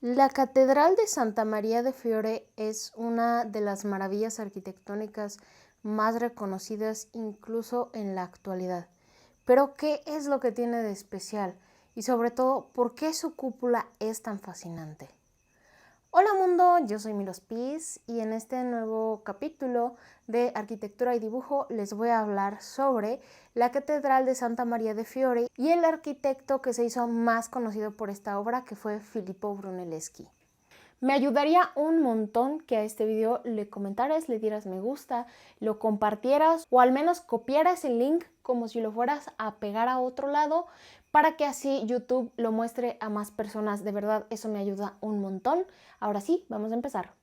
La Catedral de Santa María de Fiore es una de las maravillas arquitectónicas más reconocidas incluso en la actualidad. Pero, ¿qué es lo que tiene de especial? Y sobre todo, ¿por qué su cúpula es tan fascinante? Hola mundo, yo soy Miros Piz y en este nuevo capítulo de Arquitectura y Dibujo les voy a hablar sobre la Catedral de Santa María de Fiore y el arquitecto que se hizo más conocido por esta obra, que fue Filippo Brunelleschi. Me ayudaría un montón que a este video le comentaras, le dieras me gusta, lo compartieras o al menos copiaras el link como si lo fueras a pegar a otro lado para que así YouTube lo muestre a más personas. De verdad, eso me ayuda un montón. Ahora sí, vamos a empezar.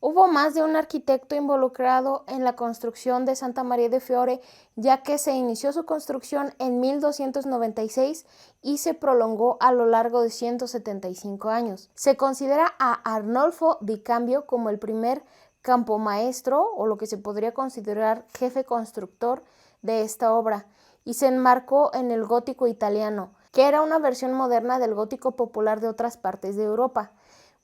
Hubo más de un arquitecto involucrado en la construcción de Santa María de Fiore, ya que se inició su construcción en 1296 y se prolongó a lo largo de 175 años. Se considera a Arnolfo di Cambio como el primer campomaestro, o lo que se podría considerar jefe constructor de esta obra, y se enmarcó en el gótico italiano, que era una versión moderna del gótico popular de otras partes de Europa.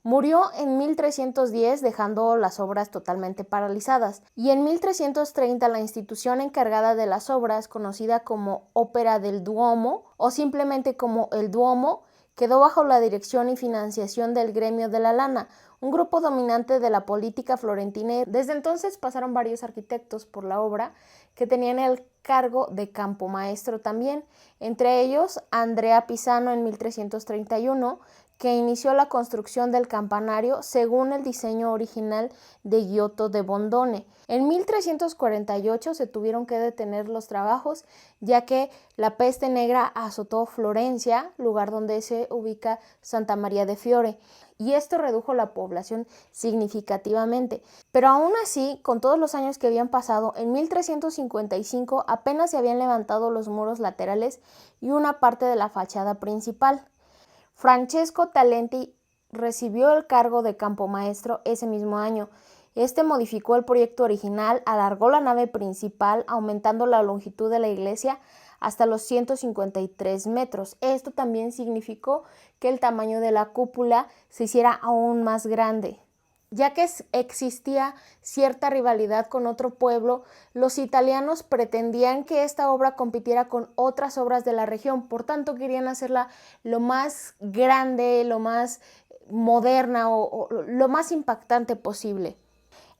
Murió en 1310 dejando las obras totalmente paralizadas, y en 1330 la institución encargada de las obras, conocida como Ópera del Duomo o simplemente como el Duomo, quedó bajo la dirección y financiación del Gremio de la Lana, un grupo dominante de la política florentina. Desde entonces pasaron varios arquitectos por la obra que tenían el cargo de campomaestro también, entre ellos Andrea Pisano en 1331, que inició la construcción del campanario según el diseño original de Giotto de Bondone. En 1348 se tuvieron que detener los trabajos, ya que la peste negra azotó Florencia, lugar donde se ubica Santa María de Fiore, y esto redujo la población significativamente. Pero aún así, con todos los años que habían pasado, en 1355 apenas se habían levantado los muros laterales y una parte de la fachada principal. Francesco Talenti recibió el cargo de campomaestro ese mismo año. Este modificó el proyecto original, alargó la nave principal, aumentando la longitud de la iglesia hasta los 153 metros. Esto también significó que el tamaño de la cúpula se hiciera aún más grande. Ya que existía cierta rivalidad con otro pueblo, los italianos pretendían que esta obra compitiera con otras obras de la región, por tanto querían hacerla lo más grande, lo más moderna o lo más impactante posible.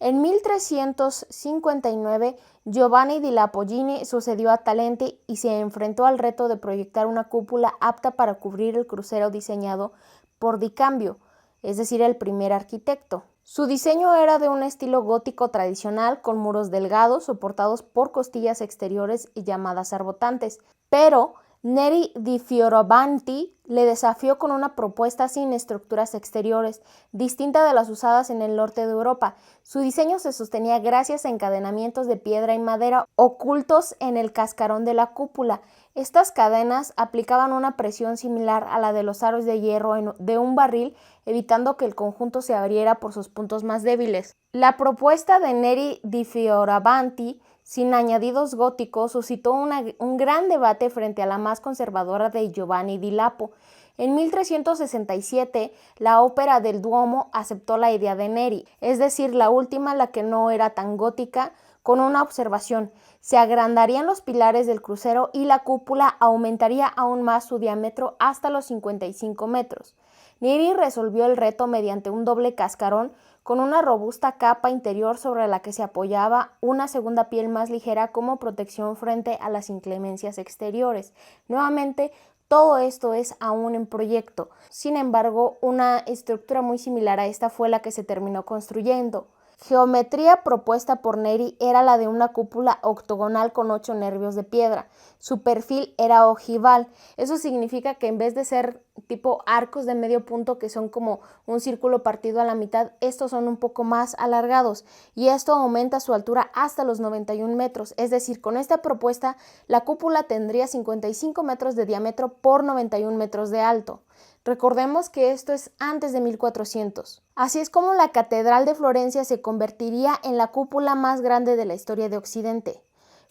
En 1359, Giovanni di Lapoggini sucedió a Talenti y se enfrentó al reto de proyectar una cúpula apta para cubrir el crucero diseñado por Di Cambio, es decir, el primer arquitecto. Su diseño era de un estilo gótico tradicional con muros delgados soportados por costillas exteriores y llamadas arbotantes, pero Neri di Fioravanti le desafió con una propuesta sin estructuras exteriores, distinta de las usadas en el norte de Europa. Su diseño se sostenía gracias a encadenamientos de piedra y madera ocultos en el cascarón de la cúpula. Estas cadenas aplicaban una presión similar a la de los aros de hierro de un barril, evitando que el conjunto se abriera por sus puntos más débiles. La propuesta de Neri di Fioravanti, sin añadidos góticos, suscitó un gran debate frente a la más conservadora de Giovanni di Lapo. En 1367, la Ópera del Duomo aceptó la idea de Neri, es decir, la última, la que no era tan gótica, con una observación: se agrandarían los pilares del crucero y la cúpula aumentaría aún más su diámetro hasta los 55 metros. Neri resolvió el reto mediante un doble cascarón con una robusta capa interior sobre la que se apoyaba una segunda piel más ligera como protección frente a las inclemencias exteriores. Nuevamente, todo esto es aún en proyecto. Sin embargo, una estructura muy similar a esta fue la que se terminó construyendo. Geometría propuesta por Neri era la de una cúpula octogonal con 8 nervios de piedra. Su perfil era ojival. Eso significa que en vez de ser tipo arcos de medio punto, que son como un círculo partido a la mitad, estos son un poco más alargados, y esto aumenta su altura hasta los 91 metros. Es decir, con esta propuesta, la cúpula tendría 55 metros de diámetro por 91 metros de alto. Recordemos que esto es antes de 1400. Así es como la Catedral de Florencia se convertiría en la cúpula más grande de la historia de Occidente.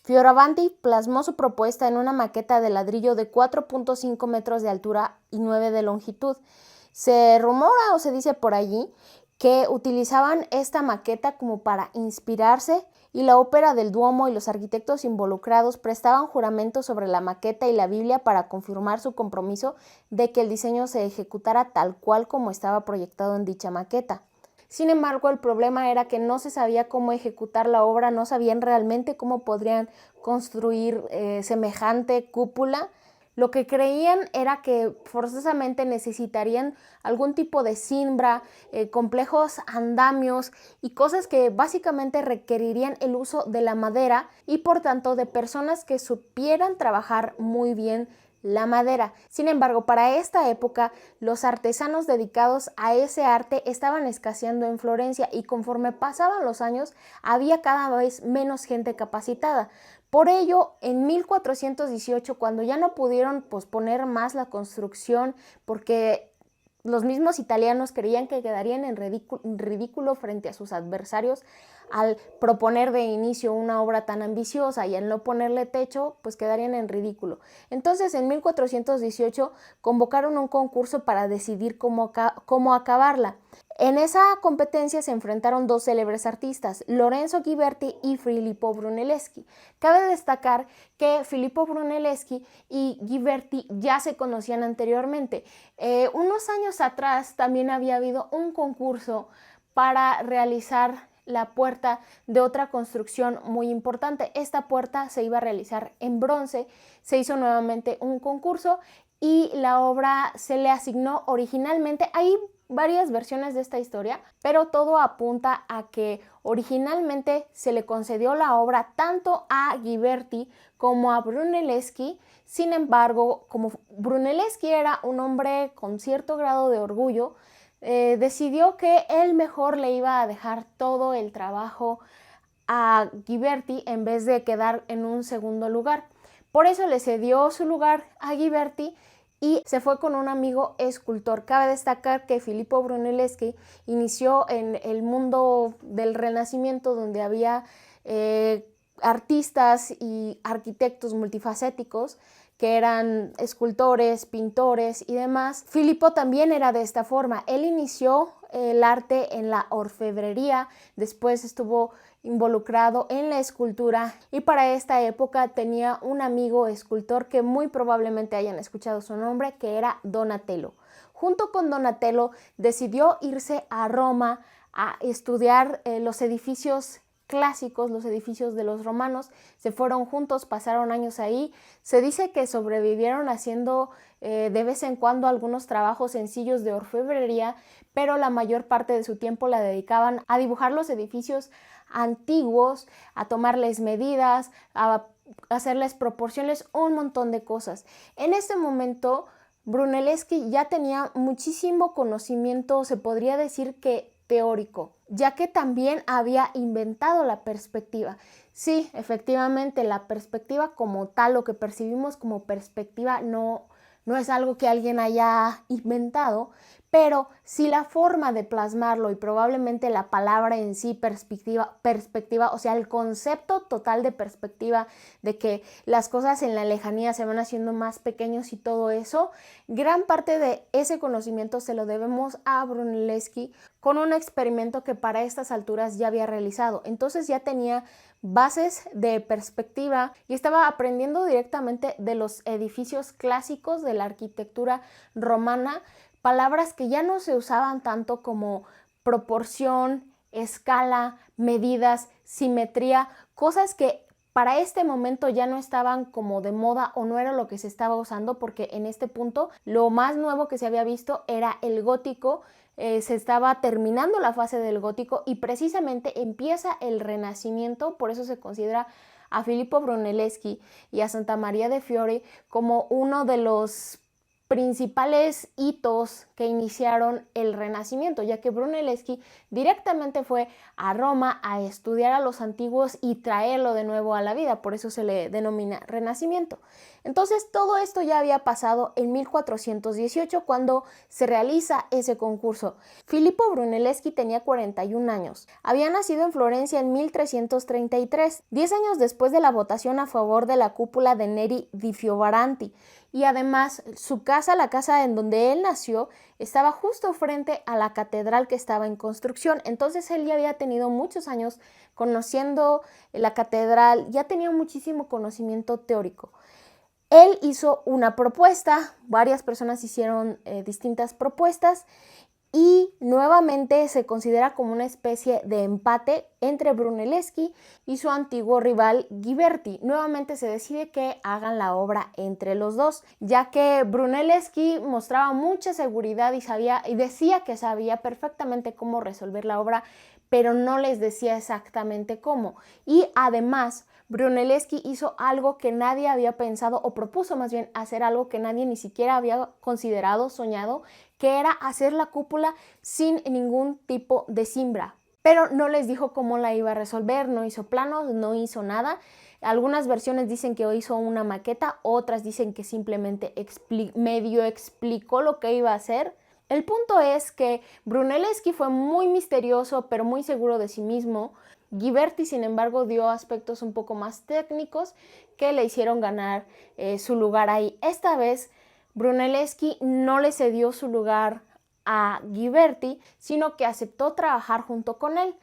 Fioravanti plasmó su propuesta en una maqueta de ladrillo de 4.5 metros de altura y 9 de longitud, Se rumora o se dice por allí que utilizaban esta maqueta como para inspirarse, y la ópera del Duomo y los arquitectos involucrados prestaban juramento sobre la maqueta y la Biblia para confirmar su compromiso de que el diseño se ejecutara tal cual como estaba proyectado en dicha maqueta. Sin embargo, el problema era que no se sabía cómo ejecutar la obra, no sabían realmente cómo podrían construir semejante cúpula. Lo que creían era que forzosamente necesitarían algún tipo de cimbra, complejos andamios y cosas que básicamente requerirían el uso de la madera y por tanto de personas que supieran trabajar muy bien la madera. Sin embargo, para esta época, los artesanos dedicados a ese arte estaban escaseando en Florencia y conforme pasaban los años, había cada vez menos gente capacitada. Por ello, en 1418, cuando ya no pudieron posponer más la construcción, porque los mismos italianos creían que quedarían en ridículo frente a sus adversarios al proponer de inicio una obra tan ambiciosa, y al no ponerle techo, pues quedarían en ridículo. Entonces, en 1418 convocaron un concurso para decidir cómo acabarla. En esa competencia se enfrentaron dos célebres artistas, Lorenzo Ghiberti y Filippo Brunelleschi. Cabe destacar que Filippo Brunelleschi y Ghiberti ya se conocían anteriormente. Unos años atrás también había habido un concurso para realizar la puerta de otra construcción muy importante. Esta puerta se iba a realizar en bronce, se hizo nuevamente un concurso y la obra se le asignó originalmente. Hay varias versiones de esta historia, pero todo apunta a que originalmente se le concedió la obra tanto a Ghiberti como a Brunelleschi. Sin embargo, como Brunelleschi era un hombre con cierto grado de orgullo, decidió que él mejor le iba a dejar todo el trabajo a Ghiberti en vez de quedar en un segundo lugar. Por eso le cedió su lugar a Ghiberti y se fue con un amigo escultor. Cabe destacar que Filippo Brunelleschi inició en el mundo del Renacimiento, donde había artistas y arquitectos multifacéticos que eran escultores, pintores y demás. Filippo también era de esta forma. Él inició el arte en la orfebrería, después estuvo involucrado en la escultura y para esta época tenía un amigo escultor que muy probablemente hayan escuchado su nombre, que era Donatello. Junto con Donatello decidió irse a Roma a estudiar los edificios clásicos, los edificios de los romanos. Se fueron juntos, pasaron años ahí. Se dice que sobrevivieron haciendo de vez en cuando algunos trabajos sencillos de orfebrería, pero la mayor parte de su tiempo la dedicaban a dibujar los edificios antiguos, a tomarles medidas, a hacerles proporciones, un montón de cosas. En este momento, Brunelleschi ya tenía muchísimo conocimiento, se podría decir que teórico, ya que también había inventado la perspectiva. Sí, efectivamente, la perspectiva como tal, lo que percibimos como perspectiva, no es algo que alguien haya inventado, pero sí la forma de plasmarlo y probablemente la palabra en sí, perspectiva, o sea, el concepto total de perspectiva, de que las cosas en la lejanía se van haciendo más pequeños y todo eso, gran parte de ese conocimiento se lo debemos a Brunelleschi con un experimento que para estas alturas ya había realizado. Entonces ya tenía bases de perspectiva y estaba aprendiendo directamente de los edificios clásicos de la arquitectura romana, palabras que ya no se usaban tanto como proporción, escala, medidas, simetría, cosas que para este momento ya no estaban como de moda o no era lo que se estaba usando, porque en este punto lo más nuevo que se había visto era el gótico. Se estaba terminando la fase del gótico y precisamente empieza el Renacimiento. Por eso se considera a Filippo Brunelleschi y a Santa Maria de Fiore como uno de los principales hitos que iniciaron el Renacimiento, ya que Brunelleschi directamente fue a Roma a estudiar a los antiguos y traerlo de nuevo a la vida, por eso se le denomina Renacimiento. Entonces todo esto ya había pasado en 1418 cuando se realiza ese concurso. Filippo Brunelleschi tenía 41 años. Había nacido en Florencia en 1333, 10 años después de la votación a favor de la cúpula de Neri di Fiovaranti. Y además su casa, la casa en donde él nació, estaba justo frente a la catedral que estaba en construcción. Entonces él ya había tenido muchos años conociendo la catedral, ya tenía muchísimo conocimiento teórico. Él hizo una propuesta, varias personas hicieron distintas propuestas y nuevamente se considera como una especie de empate entre Brunelleschi y su antiguo rival Ghiberti. Nuevamente se decide que hagan la obra entre los dos, ya que Brunelleschi mostraba mucha seguridad y decía que sabía perfectamente cómo resolver la obra, pero no les decía exactamente cómo. Y además, Brunelleschi hizo algo que nadie había pensado, o propuso más bien hacer algo que nadie ni siquiera había considerado, soñado, que era hacer la cúpula sin ningún tipo de cimbra. Pero no les dijo cómo la iba a resolver, no hizo planos, no hizo nada. Algunas versiones dicen que hizo una maqueta, otras dicen que simplemente medio explicó lo que iba a hacer. El punto es que Brunelleschi fue muy misterioso, pero muy seguro de sí mismo. Ghiberti, sin embargo, dio aspectos un poco más técnicos que le hicieron ganar su lugar ahí. Esta vez, Brunelleschi no le cedió su lugar a Ghiberti, sino que aceptó trabajar junto con él,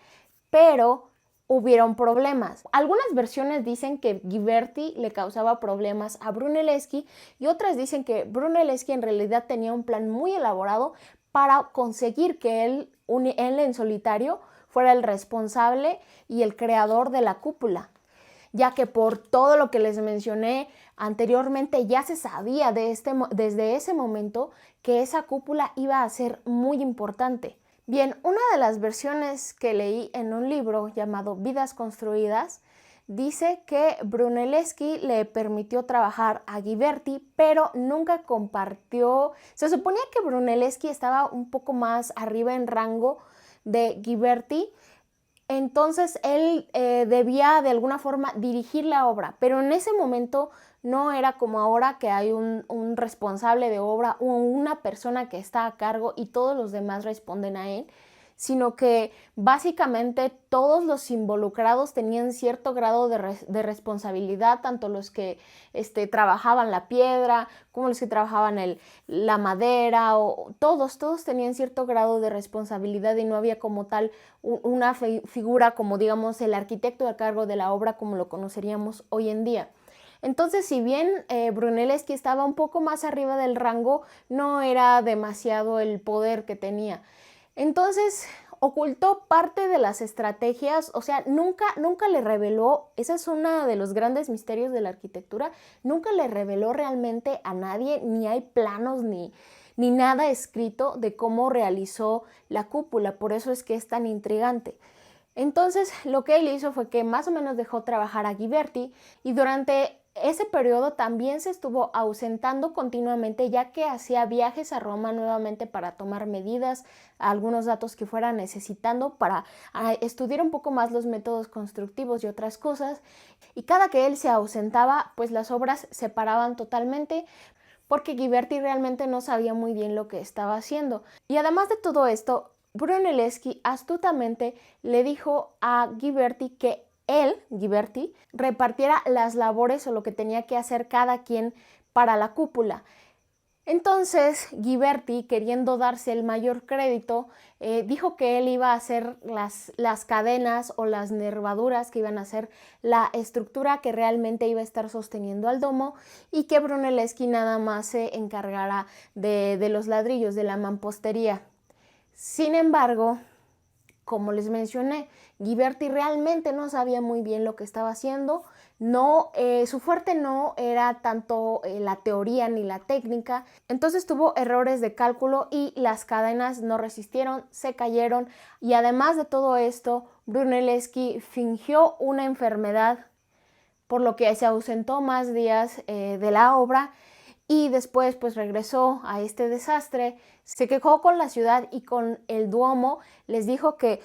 pero hubieron problemas. Algunas versiones dicen que Ghiberti le causaba problemas a Brunelleschi y otras dicen que Brunelleschi en realidad tenía un plan muy elaborado para conseguir que él en solitario fuera el responsable y el creador de la cúpula, ya que por todo lo que les mencioné anteriormente ya se sabía desde ese momento que esa cúpula iba a ser muy importante. Bien, una de las versiones que leí en un libro llamado Vidas Construidas dice que Brunelleschi le permitió trabajar a Ghiberti, pero nunca compartió. Se suponía que Brunelleschi estaba un poco más arriba en rango de Ghiberti, entonces él debía de alguna forma dirigir la obra, pero en ese momento no era como ahora que hay un responsable de obra o una persona que está a cargo y todos los demás responden a él, sino que básicamente todos los involucrados tenían cierto grado de responsabilidad, tanto los que trabajaban la piedra como los que trabajaban la madera, o todos tenían cierto grado de responsabilidad y no había como tal una figura como digamos el arquitecto a cargo de la obra como lo conoceríamos hoy en día. Entonces, si bien Brunelleschi estaba un poco más arriba del rango, no era demasiado el poder que tenía. Entonces, ocultó parte de las estrategias, o sea, nunca le reveló, ese es uno de los grandes misterios de la arquitectura, nunca le reveló realmente a nadie, ni hay planos ni nada escrito de cómo realizó la cúpula, por eso es que es tan intrigante. Entonces, lo que él hizo fue que más o menos dejó trabajar a Ghiberti y durante ese periodo también se estuvo ausentando continuamente, ya que hacía viajes a Roma nuevamente para tomar medidas, algunos datos que fuera necesitando para estudiar un poco más los métodos constructivos y otras cosas. Y cada que él se ausentaba, pues las obras se paraban totalmente porque Ghiberti realmente no sabía muy bien lo que estaba haciendo. Y además de todo esto, Brunelleschi astutamente le dijo a Ghiberti que él, Ghiberti, repartiera las labores o lo que tenía que hacer cada quien para la cúpula. Entonces Ghiberti, queriendo darse el mayor crédito, dijo que él iba a hacer las cadenas o las nervaduras que iban a hacer la estructura que realmente iba a estar sosteniendo al domo y que Brunelleschi nada más se encargara de los ladrillos, de la mampostería. Sin embargo, como les mencioné, Ghiberti realmente no sabía muy bien lo que estaba haciendo. Su fuerte no era tanto la teoría ni la técnica, entonces tuvo errores de cálculo y las cadenas no resistieron, se cayeron y además de todo esto, Brunelleschi fingió una enfermedad, por lo que se ausentó más días de la obra y después pues regresó a este desastre, se quejó con la ciudad y con el Duomo, les dijo que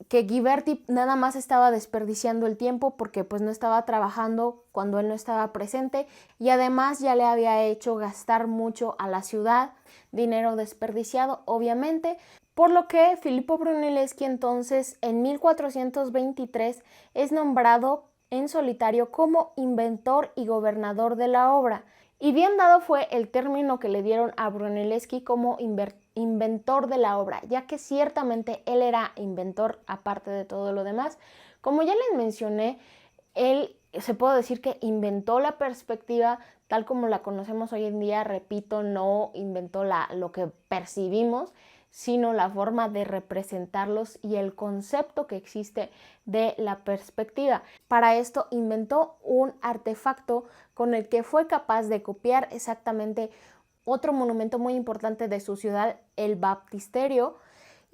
que Ghiberti nada más estaba desperdiciando el tiempo porque pues no estaba trabajando cuando él no estaba presente, y además ya le había hecho gastar mucho a la ciudad, dinero desperdiciado obviamente, por lo que Filippo Brunelleschi entonces en 1423 es nombrado en solitario como inventor y gobernador de la obra. Y bien dado fue el término que le dieron a Brunelleschi como inventor de la obra, ya que ciertamente él era inventor aparte de todo lo demás. Como ya les mencioné, él se puede decir que inventó la perspectiva tal como la conocemos hoy en día. Repito, no inventó lo que percibimos, sino la forma de representarlos y el concepto que existe de la perspectiva. Para esto inventó un artefacto con el que fue capaz de copiar exactamente otro monumento muy importante de su ciudad, el baptisterio,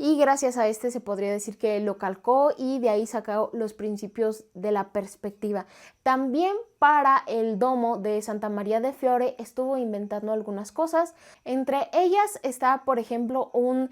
y gracias a este se podría decir que lo calcó y de ahí sacó los principios de la perspectiva. También para el domo de Santa María de Fiore estuvo inventando algunas cosas. Entre ellas está, por ejemplo, un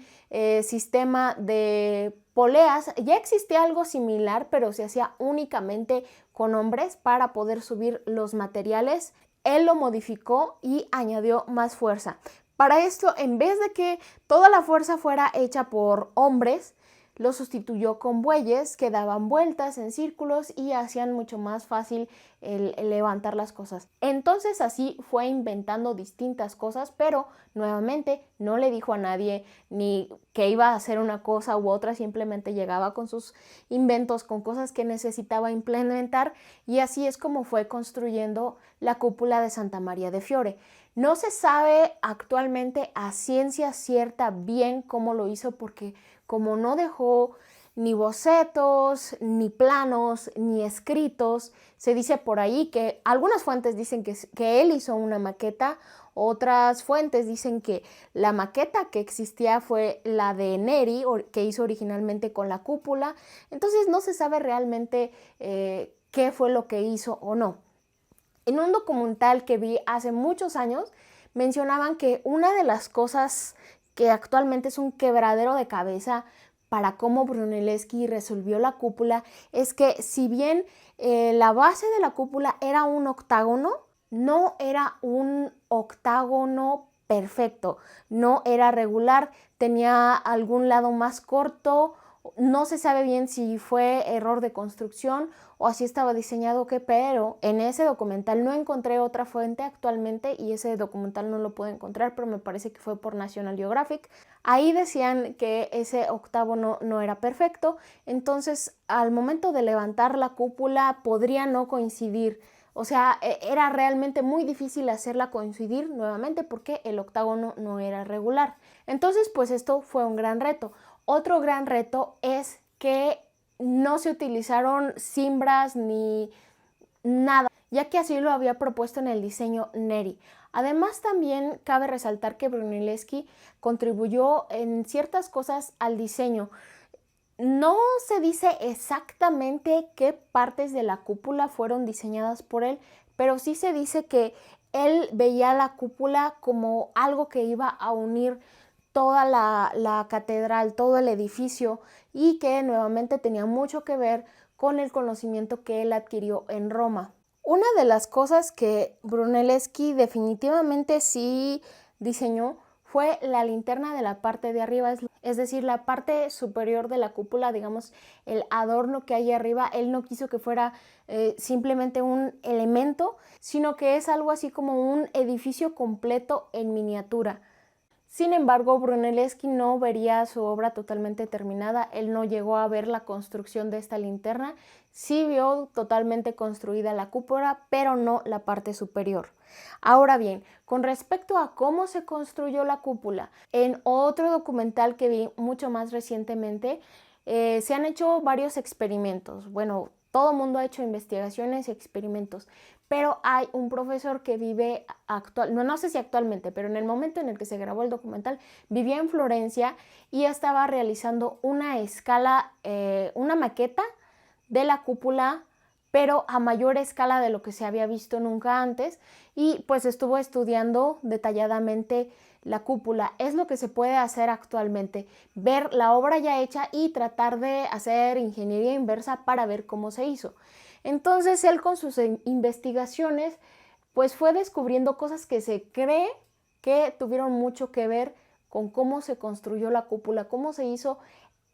sistema de poleas. Ya existía algo similar, pero se hacía únicamente con hombres para poder subir los materiales. Él lo modificó y añadió más fuerza. Para esto, en vez de que toda la fuerza fuera hecha por hombres, lo sustituyó con bueyes que daban vueltas en círculos y hacían mucho más fácil el levantar las cosas. Entonces así fue inventando distintas cosas, pero nuevamente no le dijo a nadie ni que iba a hacer una cosa u otra, simplemente llegaba con sus inventos, con cosas que necesitaba implementar, y así es como fue construyendo la cúpula de Santa María de Fiore. No se sabe actualmente a ciencia cierta bien cómo lo hizo, porque como no dejó ni bocetos, ni planos, ni escritos, se dice por ahí que algunas fuentes dicen que él hizo una maqueta, otras fuentes dicen que la maqueta que existía fue la de Neri, que hizo originalmente con la cúpula. Entonces no se sabe realmente qué fue lo que hizo o no. En un documental que vi hace muchos años, mencionaban que una de las cosas que actualmente es un quebradero de cabeza para cómo Brunelleschi resolvió la cúpula es que si bien la base de la cúpula era un octágono, no era un octágono perfecto, no era regular, tenía algún lado más corto. No se sabe bien si fue error de construcción o así estaba diseñado, pero en ese documental no encontré otra fuente actualmente, y ese documental no lo puedo encontrar, pero me parece que fue por National Geographic. Ahí decían que ese octágono no era perfecto, entonces al momento de levantar la cúpula podría no coincidir. O sea, era realmente muy difícil hacerla coincidir nuevamente porque el octágono no era regular. Entonces, pues esto fue un gran reto. Otro gran reto es que no se utilizaron cimbras ni nada, ya que así lo había propuesto en el diseño Neri. Además, también cabe resaltar que Brunelleschi contribuyó en ciertas cosas al diseño. No se dice exactamente qué partes de la cúpula fueron diseñadas por él, pero sí se dice que él veía la cúpula como algo que iba a unir toda la catedral, todo el edificio, y que nuevamente tenía mucho que ver con el conocimiento que él adquirió en Roma. Una de las cosas que Brunelleschi definitivamente sí diseñó fue la linterna de la parte de arriba, es decir, la parte superior de la cúpula, digamos, el adorno que hay arriba. Él no quiso que fuera simplemente un elemento, sino que es algo así como un edificio completo en miniatura. Sin embargo, Brunelleschi no vería su obra totalmente terminada. Él no llegó a ver la construcción de esta linterna. Sí vio totalmente construida la cúpula, pero no la parte superior. Ahora bien, con respecto a cómo se construyó la cúpula, en otro documental que vi mucho más recientemente, se han hecho varios experimentos. Bueno, todo el mundo ha hecho investigaciones y experimentos, pero hay un profesor que vive no sé si actualmente, pero en el momento en el que se grabó el documental, vivía en Florencia y estaba realizando una escala, una maqueta de la cúpula, pero a mayor escala de lo que se había visto nunca antes, y pues estuvo estudiando detalladamente la cúpula. Es lo que se puede hacer actualmente, ver la obra ya hecha y tratar de hacer ingeniería inversa para ver cómo se hizo. Entonces él con sus investigaciones pues fue descubriendo cosas que se cree que tuvieron mucho que ver con cómo se construyó la cúpula, cómo se hizo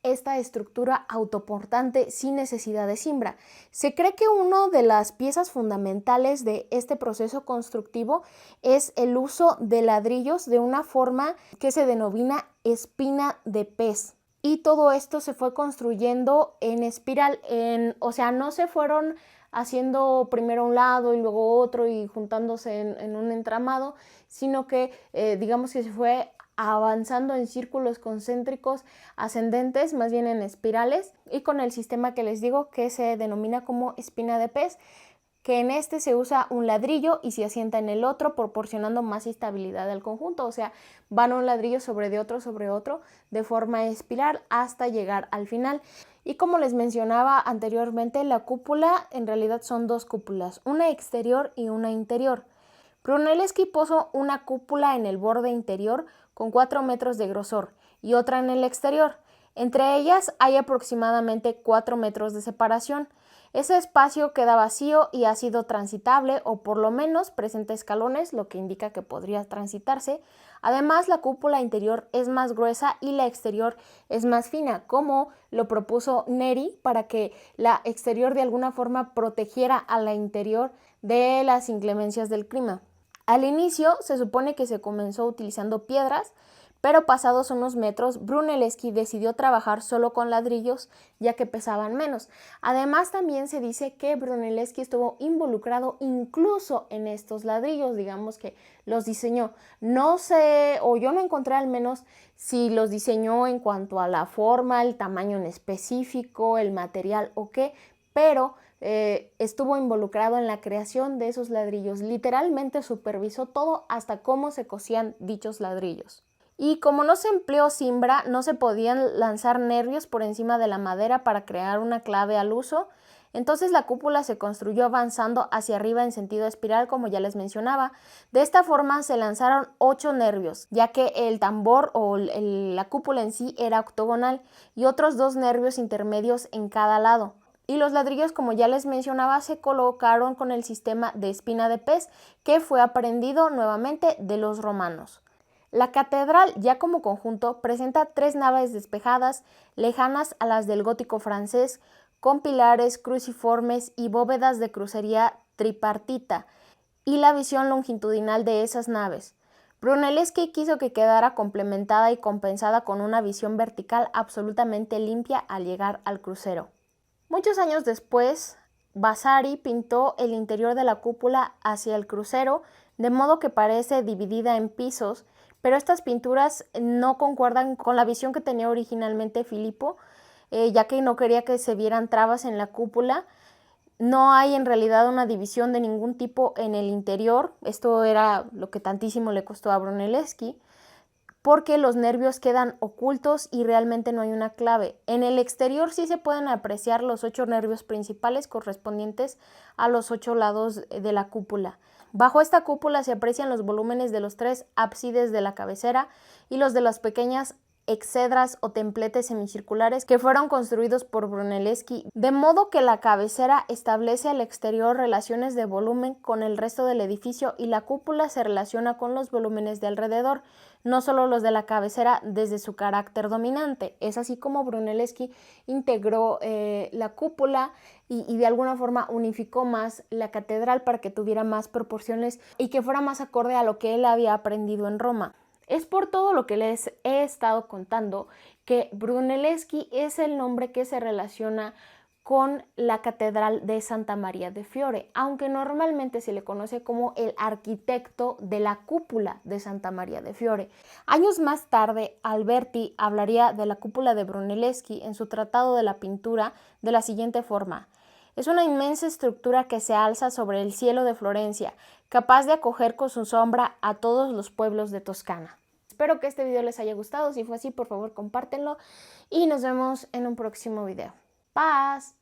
esta estructura autoportante sin necesidad de cimbra. Se cree que una de las piezas fundamentales de este proceso constructivo es el uso de ladrillos de una forma que se denomina espina de pez. Y todo esto se fue construyendo en espiral, o sea, no se fueron haciendo primero un lado y luego otro y juntándose en un entramado, sino que digamos que se fue avanzando en círculos concéntricos ascendentes, más bien en espirales, y con el sistema que les digo que se denomina como espina de pez, que en este se usa un ladrillo y se asienta en el otro, proporcionando más estabilidad al conjunto, o sea, van un ladrillo sobre otro, de forma espiral hasta llegar al final. Y como les mencionaba anteriormente, la cúpula en realidad son dos cúpulas, una exterior y una interior. Brunelleschi puso una cúpula en el borde interior con 4 metros de grosor y otra en el exterior. Entre ellas hay aproximadamente 4 metros de separación. Ese espacio queda vacío y ha sido transitable, o por lo menos presenta escalones, lo que indica que podría transitarse. Además, la cúpula interior es más gruesa y la exterior es más fina, como lo propuso Neri, para que la exterior de alguna forma protegiera a la interior de las inclemencias del clima. Al inicio se supone que se comenzó utilizando piedras, pero pasados unos metros Brunelleschi decidió trabajar solo con ladrillos, ya que pesaban menos. Además, también se dice que Brunelleschi estuvo involucrado incluso en estos ladrillos, digamos que los diseñó. No sé, o yo no encontré al menos si los diseñó en cuanto a la forma, el tamaño en específico, el material o qué, pero estuvo involucrado en la creación de esos ladrillos. Literalmente supervisó todo, hasta cómo se cosían dichos ladrillos. Y como no se empleó cimbra, no se podían lanzar nervios por encima de la madera para crear una clave al uso. Entonces la cúpula se construyó avanzando hacia arriba en sentido espiral, como ya les mencionaba. De esta forma se lanzaron 8 nervios, ya que el tambor o la cúpula en sí era octogonal, y otros 2 nervios intermedios en cada lado. Y los ladrillos, como ya les mencionaba, se colocaron con el sistema de espina de pez, que fue aprendido nuevamente de los romanos. La catedral, ya como conjunto, presenta 3 naves despejadas, lejanas a las del gótico francés, con pilares cruciformes y bóvedas de crucería tripartita, y la visión longitudinal de esas naves. Brunelleschi quiso que quedara complementada y compensada con una visión vertical absolutamente limpia al llegar al crucero. Muchos años después, Vasari pintó el interior de la cúpula hacia el crucero, de modo que parece dividida en pisos, pero estas pinturas no concuerdan con la visión que tenía originalmente Filippo, ya que no quería que se vieran trabas en la cúpula. No hay en realidad una división de ningún tipo en el interior. Esto era lo que tantísimo le costó a Brunelleschi, porque los nervios quedan ocultos y realmente no hay una clave. En el exterior sí se pueden apreciar los 8 nervios principales correspondientes a los 8 lados de la cúpula. Bajo esta cúpula se aprecian los volúmenes de los 3 ábsides de la cabecera y los de las pequeñas exedras o templetes semicirculares que fueron construidos por Brunelleschi, de modo que la cabecera establece al exterior relaciones de volumen con el resto del edificio y la cúpula se relaciona con los volúmenes de alrededor, no solo los de la cabecera desde su carácter dominante. Es así como Brunelleschi integró la cúpula y de alguna forma unificó más la catedral para que tuviera más proporciones y que fuera más acorde a lo que él había aprendido en Roma. Es por todo lo que les he estado contando que Brunelleschi es el nombre que se relaciona con la Catedral de Santa Maria de Fiore, aunque normalmente se le conoce como el arquitecto de la cúpula de Santa Maria de Fiore. Años más tarde, Alberti hablaría de la cúpula de Brunelleschi en su Tratado de la Pintura de la siguiente forma: es una inmensa estructura que se alza sobre el cielo de Florencia, capaz de acoger con su sombra a todos los pueblos de Toscana. Espero que este video les haya gustado. Si fue así, por favor, compártenlo y nos vemos en un próximo video. ¡Paz!